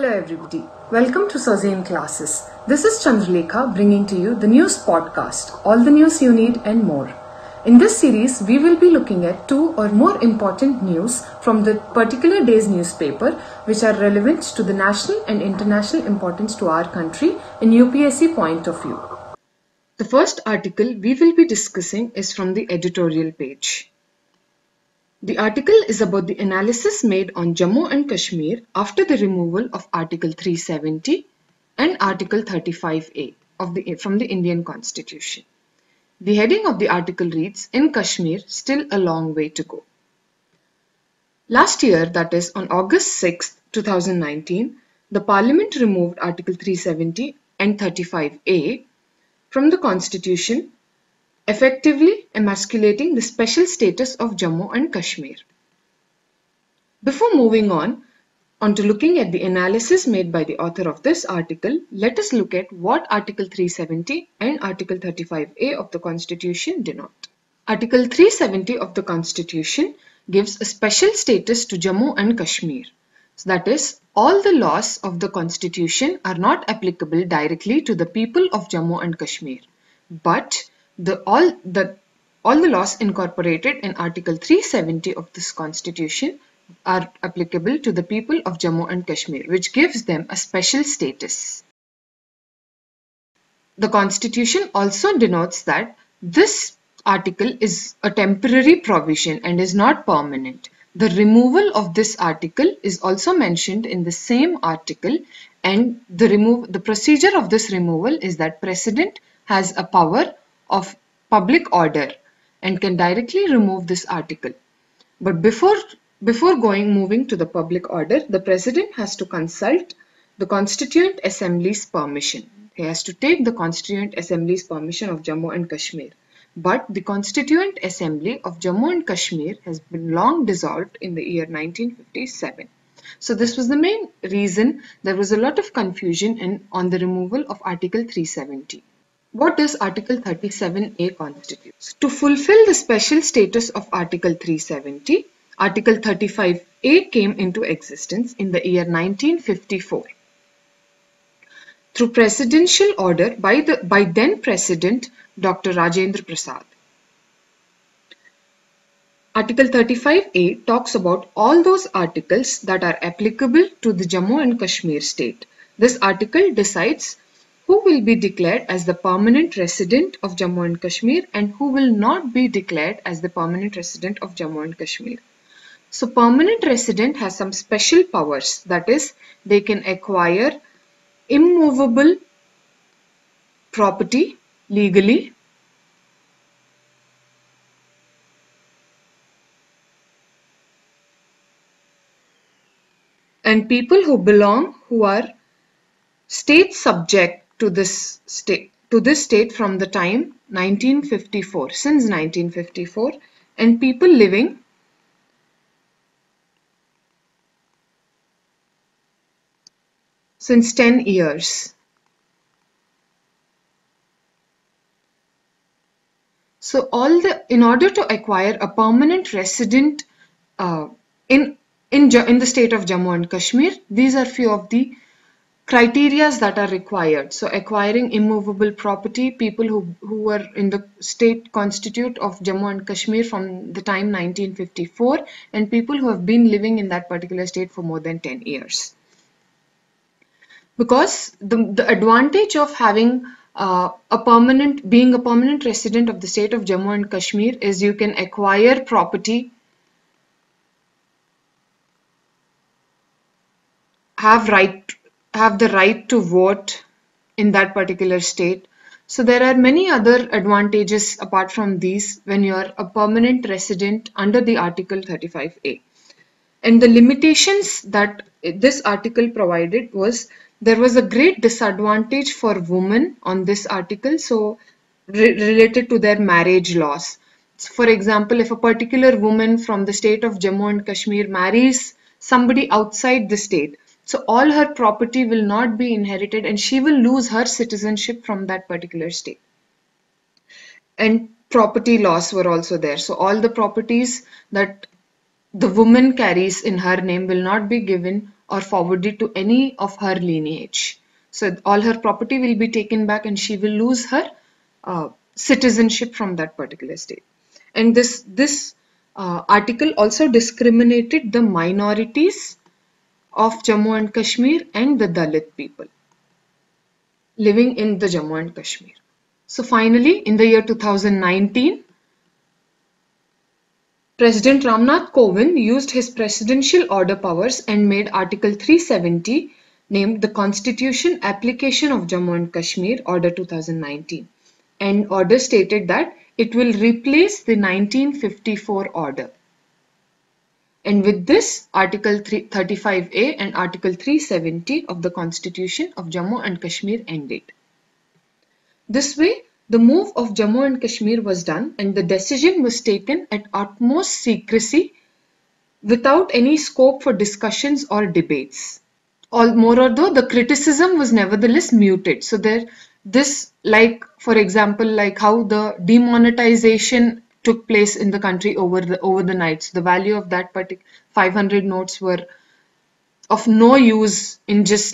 Hello everybody, welcome to Sozane Classes. This is Chandralekha bringing to you the news podcast, all the news you need and more. In this series, we will be looking at two or more important news from the particular day's newspaper which are relevant to the national and international importance to our country in UPSC point of view. The first article we will be discussing is from the editorial page. The article is about the analysis made on Jammu and Kashmir after the removal of Article 370 and Article 35A from the Indian Constitution. The heading of the article reads, "In Kashmir, still a long way to go." Last year, that is on August 6, 2019, the Parliament removed Article 370 and 35A from the Constitution, effectively emasculating the special status of Jammu and Kashmir. Before moving on to looking at the analysis made by the author of this article, let us look at what Article 370 and Article 35A of the Constitution denote. Article 370 of the Constitution gives a special status to Jammu and Kashmir. So that is, all the laws of the Constitution are not applicable directly to the people of Jammu and Kashmir, but all the laws incorporated in Article 370 of this Constitution are applicable to the people of Jammu and Kashmir, which gives them a special status. The Constitution also denotes that this article is a temporary provision and is not permanent. The removal of this article is also mentioned in the same article, and the procedure of this removal is that President has a power of public order and can directly remove this article. But before moving to the public order, the President has to consult the Constituent Assembly's permission. He has to take the Constituent Assembly's permission of Jammu and Kashmir. But the Constituent Assembly of Jammu and Kashmir has been long dissolved in the year 1957. So this was the main reason there was a lot of confusion on the removal of Article 370. What does Article 37A constitute? To fulfill the special status of Article 370, Article 35A came into existence in the year 1954 through presidential order by then President Dr. Rajendra Prasad. Article 35A talks about all those articles that are applicable to the Jammu and Kashmir state. This article decides who will be declared as the permanent resident of Jammu and Kashmir and who will not be declared as the permanent resident of Jammu and Kashmir. So permanent resident has some special powers, that is, they can acquire immovable property legally, and people who are state subject to this state from the time 1954, since 1954, and people living since 10 years. So in order to acquire a permanent resident in the state of Jammu and Kashmir, these are few of the criteria that are required. So acquiring immovable property, people who were in the state constitute of Jammu and Kashmir from the time 1954, and people who have been living in that particular state for more than 10 years. Because the advantage of having being a permanent resident of the state of Jammu and Kashmir is you can acquire property, have the right to vote in that particular state. So there are many other advantages apart from these when you are a permanent resident under the Article 35A. And the limitations that this article provided was there was a great disadvantage for women on this article, so related to their marriage laws. So for example, if a particular woman from the state of Jammu and Kashmir marries somebody outside the state, so all her property will not be inherited and she will lose her citizenship from that particular state. And property laws were also there. So all the properties that the woman carries in her name will not be given or forwarded to any of her lineage. So all her property will be taken back and she will lose her citizenship from that particular state. And this article also discriminated the minorities of Jammu and Kashmir and the Dalit people living in the Jammu and Kashmir. So finally, in the year 2019, President Ramnath Kovind used his presidential order powers and made Article 370, named the Constitution Application of Jammu and Kashmir Order 2019. And order stated that it will replace the 1954 order. And with this, Article 35A and Article 370 of the Constitution of Jammu and Kashmir ended. This way, the move of Jammu and Kashmir was done and the decision was taken at utmost secrecy without any scope for discussions or debates. Moreover, the criticism was nevertheless muted. So for example, like how the demonetization took place in the country over the night. So the value of that particular 500 notes were of no use in just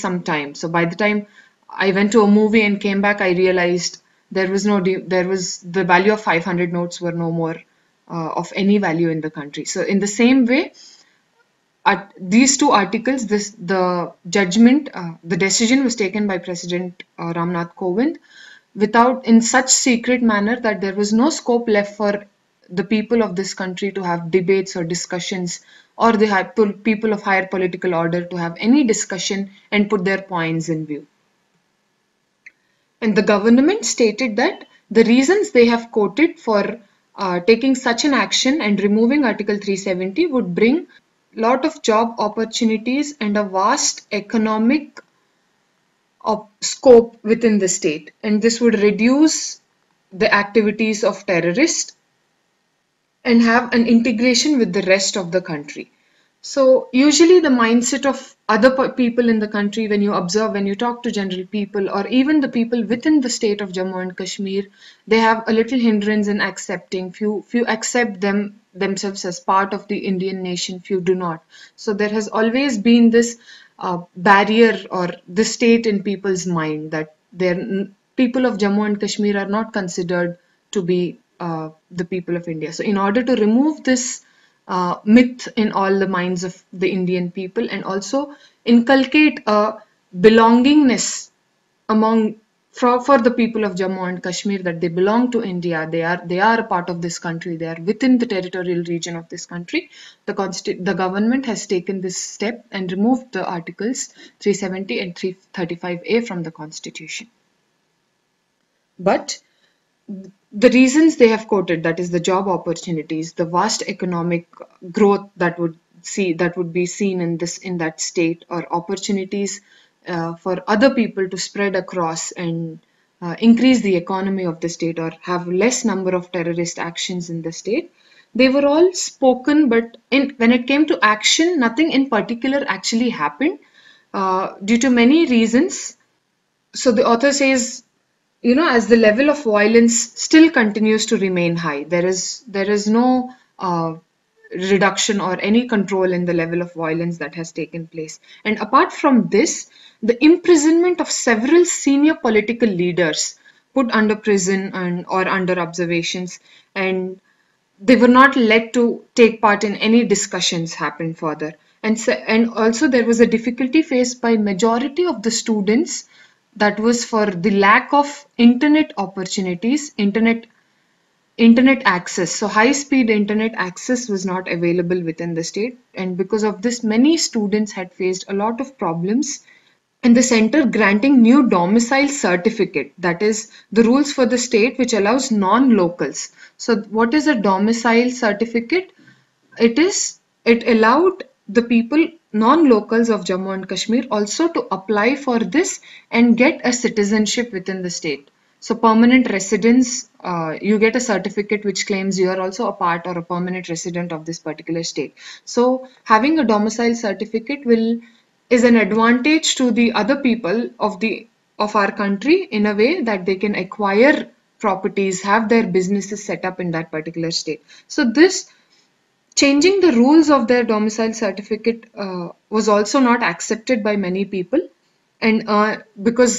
some time. So by the time I went to a movie and came back, I realized the value of 500 notes were no more of any value in the country. So in the same way, at these two articles, the decision was taken by President Ramnath Kovind in such secret manner that there was no scope left for the people of this country to have debates or discussions, or the people of higher political order to have any discussion and put their points in view. And the government stated that the reasons they have quoted for taking such an action and removing Article 370 would bring a lot of job opportunities and a vast economic scope within the state. And this would reduce the activities of terrorists and have an integration with the rest of the country. So usually the mindset of other people in the country, when you talk to general people or even the people within the state of Jammu and Kashmir, they have a little hindrance in accepting. Few accept themselves as part of the Indian nation, few do not. So there has always been this barrier or the state in people's mind that people of Jammu and Kashmir are not considered to be the people of India. So in order to remove this myth in all the minds of the Indian people and also inculcate a belongingness for the people of Jammu and Kashmir, that they belong to India, they are a part of this country, they are within the territorial region of this country. The government has taken this step and removed the articles 370 and 335A from the Constitution. But the reasons they have quoted, that is the job opportunities, the vast economic growth that would be seen in that state, or opportunities for other people to spread across and increase the economy of the state or have less number of terrorist actions in the state, they were all spoken, but when it came to action, nothing in particular actually happened due to many reasons. So the author says, as the level of violence still continues to remain high, there is no reduction or any control in the level of violence that has taken place. And apart from this, the imprisonment of several senior political leaders put under prison or under observations, and they were not let to take part in any discussions happened further. And also there was a difficulty faced by majority of the students, that was for the lack of internet opportunities, internet access. So high-speed internet access was not available within the state, and because of this, many students had faced a lot of problems. And the center granting new domicile certificate, that is the rules for the state which allows non-locals. So what is a domicile certificate? It allowed the people, non-locals of Jammu and Kashmir, also to apply for this and get a citizenship within the state. So permanent residence, you get a certificate which claims you are also a part or a permanent resident of this particular state. So having a domicile certificate is an advantage to the other people of our country, in a way that they can acquire properties, have their businesses set up in that particular state. So this Changing the rules of their domicile certificate was also not accepted by many people, and because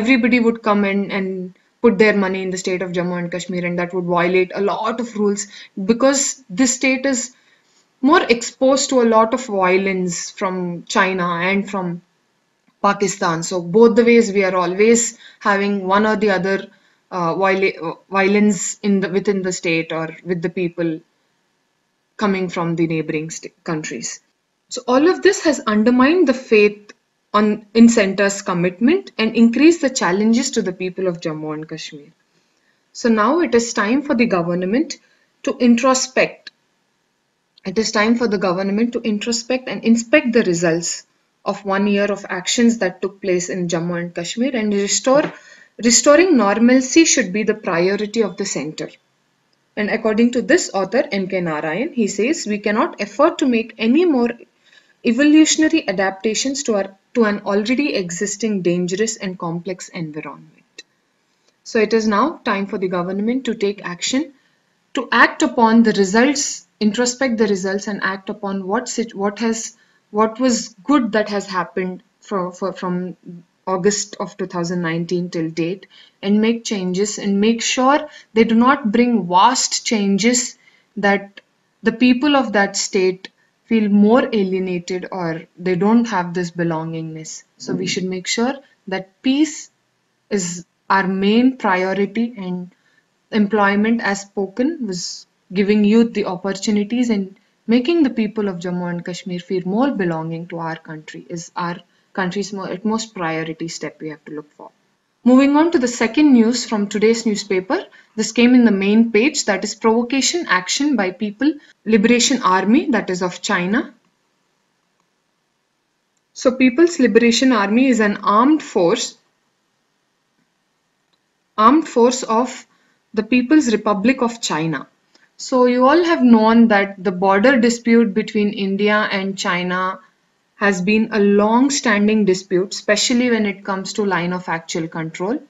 everybody would come in and put their money in the state of Jammu and Kashmir, and that would violate a lot of rules because this state is more exposed to a lot of violence from China and from Pakistan. So both the ways we are always having one or the other violence within the state or with the people coming from the neighboring countries. So all of this has undermined the faith in centre's commitment and increased the challenges to the people of Jammu and Kashmir. So now it is time for the government to introspect. It is time for the government to introspect and inspect the results of 1 year of actions that took place in Jammu and Kashmir, and restoring normalcy should be the priority of the centre. And according to this author, M.K. Narayan, he says we cannot afford to make any more evolutionary adaptations to an already existing dangerous and complex environment. So it is now time for the government to take action, to act upon the results, introspect the results, and act upon what was good that has happened from August of 2019 till date, and make changes and make sure they do not bring vast changes that the people of that state feel more alienated or they don't have this belongingness. So we should make sure that peace is our main priority, and employment as spoken was giving youth the opportunities and making the people of Jammu and Kashmir feel more belonging to our country is our country's utmost priority step we have to look for. Moving on to the second news from today's newspaper. This came in the main page, that is provocation action by People Liberation Army, that is of China. So People's Liberation Army is an armed force of the People's Republic of China. So you all have known that the border dispute between India and China has been a long-standing dispute, especially when it comes to line of actual control.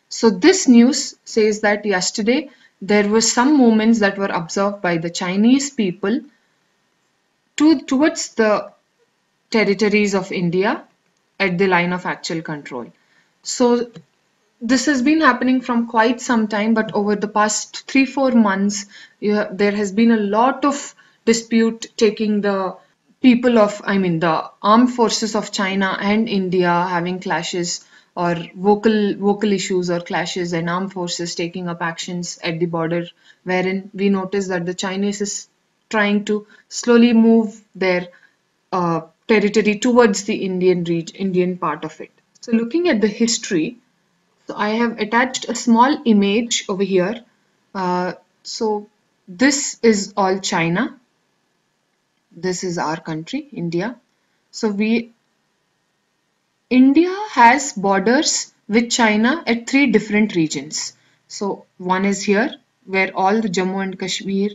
So this news says that yesterday there were some movements that were observed by the Chinese people towards the territories of India at the line of actual control. So this has been happening from quite some time, but over the past 3-4 months, there has been a lot of dispute taking the the armed forces of China and India having clashes or vocal issues or clashes, and armed forces taking up actions at the border, wherein we notice that the Chinese is trying to slowly move their territory towards the Indian part of it. So looking at the history, so I have attached a small image over here. So this is all China. This is our country, India. So India has borders with China at 3 different regions. So one is here, where all the Jammu and Kashmir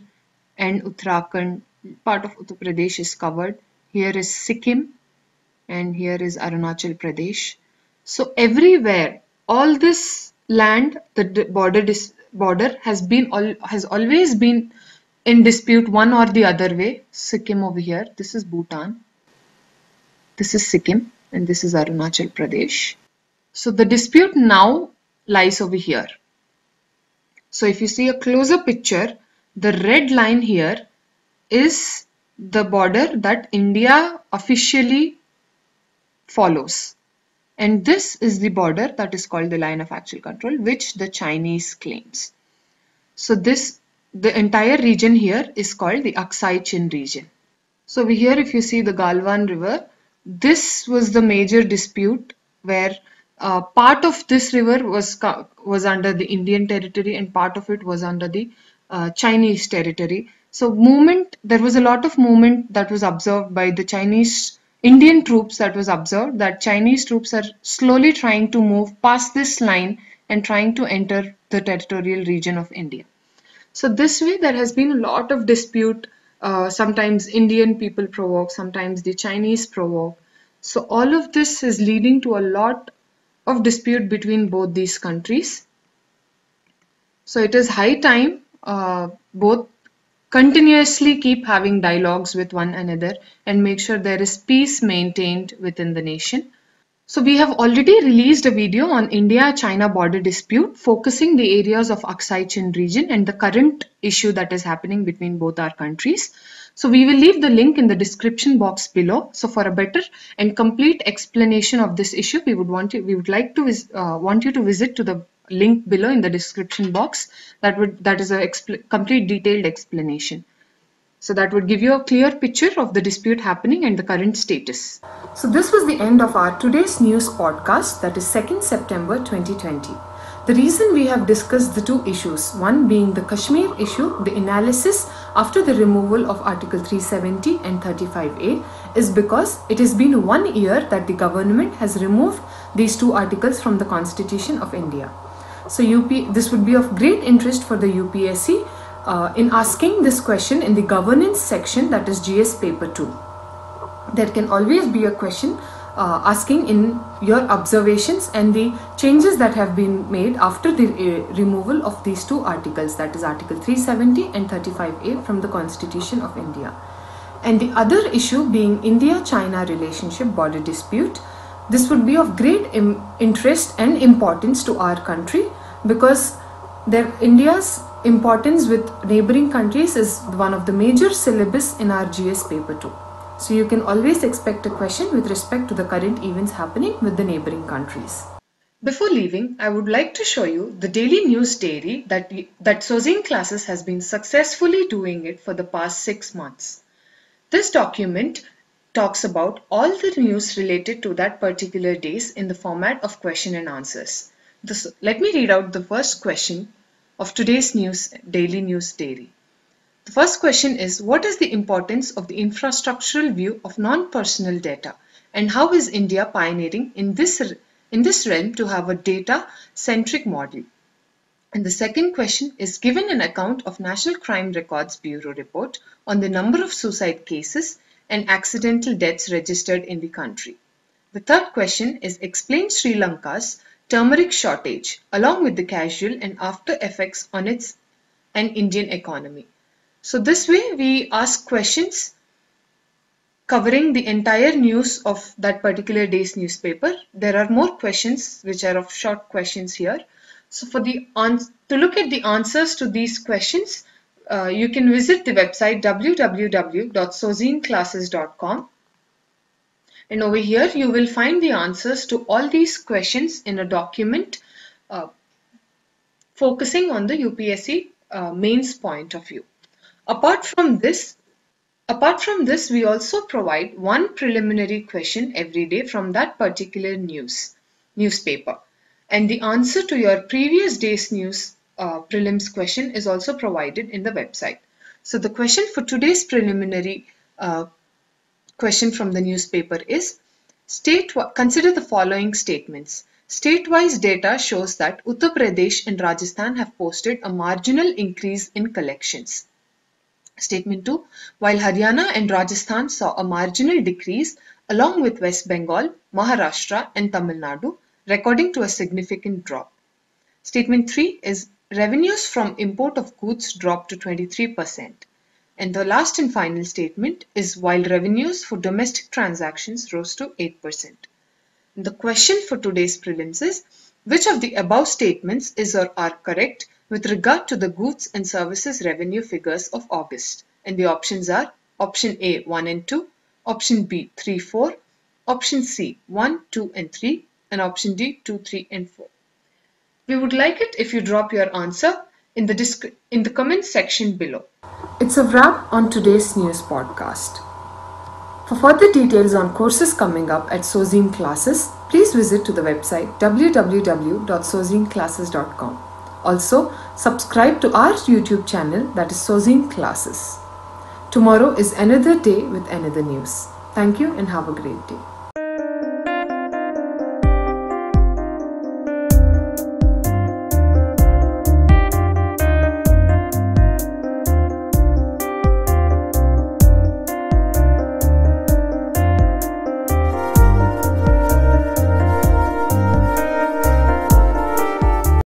and Uttarakhand, part of Uttar Pradesh is covered. Here is Sikkim and here is Arunachal Pradesh. So everywhere, all this land, the border has always been in dispute one or the other way. Sikkim over here, this is Bhutan, this is Sikkim, and this is Arunachal Pradesh. So the dispute now lies over here. So if you see a closer picture, the red line here is the border that India officially follows. And this is the border that is called the line of actual control, which the Chinese claims. So the entire region here is called the Aksai Chin region. So over here, if you see the Galwan River, this was the major dispute where part of this river was under the Indian territory and part of it was under the Chinese territory. So there was a lot of movement that was observed by the Indian troops, that was observed that Chinese troops are slowly trying to move past this line and trying to enter the territorial region of India. So this way there has been a lot of dispute. Sometimes Indian people provoke, sometimes the Chinese provoke. So all of this is leading to a lot of dispute between both these countries. So it is high time both continuously keep having dialogues with one another and make sure there is peace maintained within the nation. So we have already released a video on India-China border dispute focusing the areas of Aksai Chin region and the current issue that is happening between both our countries. So we will leave the link in the description box below. So for a better and complete explanation of this issue, we would want you to visit to the link below in the description box. That is a complete detailed explanation. So that would give you a clear picture of the dispute happening and the current status. So this was the end of our today's news podcast, that is 2nd September 2020. The reason we have discussed the two issues, one being the Kashmir issue, the analysis after the removal of Article 370 and 35A, is because it has been 1 year that the government has removed these two articles from the Constitution of India. So this would be of great interest for the UPSC in asking this question in the governance section, that is GS paper 2. There can always be a question asking in your observations and the changes that have been made after the removal of these two articles, that is Article 370 and 35A from the Constitution of India. And the other issue being India-China relationship border dispute. This would be of great interest and importance to our country because India's importance with neighboring countries is one of the major syllabus in our GS paper 2. So you can always expect a question with respect to the current events happening with the neighboring countries. Before leaving, I would like to show you the daily news diary that Sozin Classes has been successfully doing it for the past 6 months. This document talks about all the news related to that particular days in the format of question and answers. Let me read out the first question of today's daily news diary. The first question is, what is the importance of the infrastructural view of non-personal data and how is India pioneering in this realm to have a data-centric model? And the second question is, given an account of National Crime Records Bureau report on the number of suicide cases and accidental deaths registered in the country. The third question is, explain Sri Lanka's turmeric shortage along with the casual and after effects on its and Indian economy. So this way we ask questions covering the entire news of that particular day's newspaper. There are more questions which are of short questions here. So to look at the answers to these questions, you can visit the website www.sozinclasses.com, and over here you will find the answers to all these questions in a document focusing on the UPSC mains point of view. Apart from this, we also provide one preliminary question every day from that particular newspaper. And the answer to your previous day's news prelims question is also provided in the website. So the question for today's preliminary question from the newspaper is, consider the following statements. State-wise data shows that Uttar Pradesh and Rajasthan have posted a marginal increase in collections. Statement 2. While Haryana and Rajasthan saw a marginal decrease, along with West Bengal, Maharashtra and Tamil Nadu, recording to a significant drop. Statement 3 is revenues from import of goods dropped to 23%. And the last and final statement is while revenues for domestic transactions rose to 8%. And the question for today's prelims is, which of the above statements is or are correct with regard to the goods and services revenue figures of August? And the options are option A 1 and 2, option B 3, 4, option C 1, 2 and 3, and option D 2, 3 and 4. We would like it if you drop your answer in the comment section below. It's a wrap on today's news podcast. For further details on courses coming up at Sozin Classes, please visit to the website www.sozinclasses.com. Also, subscribe to our YouTube channel, that is Sozin Classes. Tomorrow is another day with another news. Thank you and have a great day.